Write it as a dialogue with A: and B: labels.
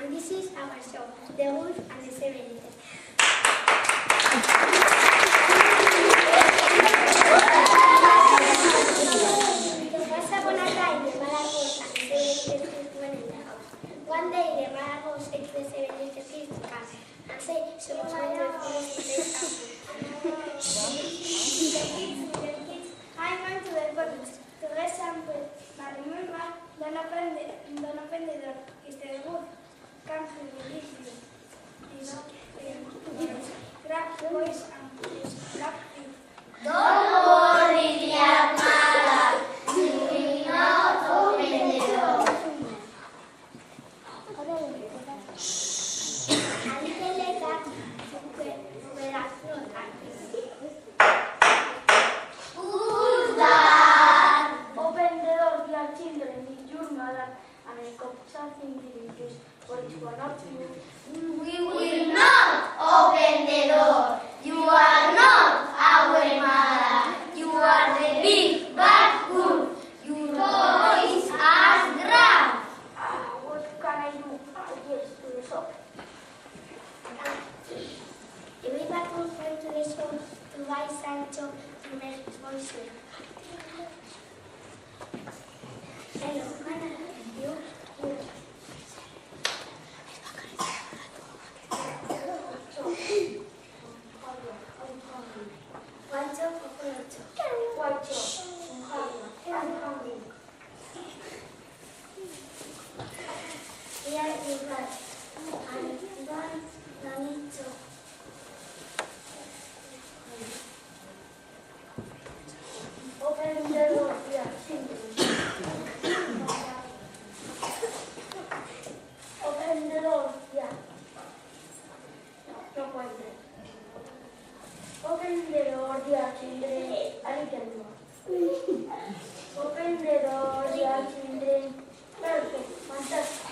A: And this is our show, The Wolf and the Seven Little. Once upon a time, the mother goose and the seven little kids were in the house. One day, the mother goose ate the seven little kids to come and said she was going to the forest to take something. Little kids, I'm going to the forest to get some food. But remember, don't open the door. It's the wolf. Come to release you. Grab boys and grab feet.
B: Don't worry, dear mother. You will not open the door.
A: A little later,
B: Who's that?
A: open the door, dear children, it's your mother, and I got something delicious for each one of you.
B: We will not open the door. You are not our mother. You are the big bad wolf. Your toys are drowned.
A: What can I do? Yes, to the shop. The big bad wolf went to the shop to buy Sancho to make his voice heard. Hello, Hannah. You? Guacho, cucaracho. Guacho, un jarro. I'm hungry. Here you got and one ranito. Open the door, dear children. Open the door, dear. No puede. Open the door, dear children. A little more. Open the door, dear children. Perfect. Fantastic.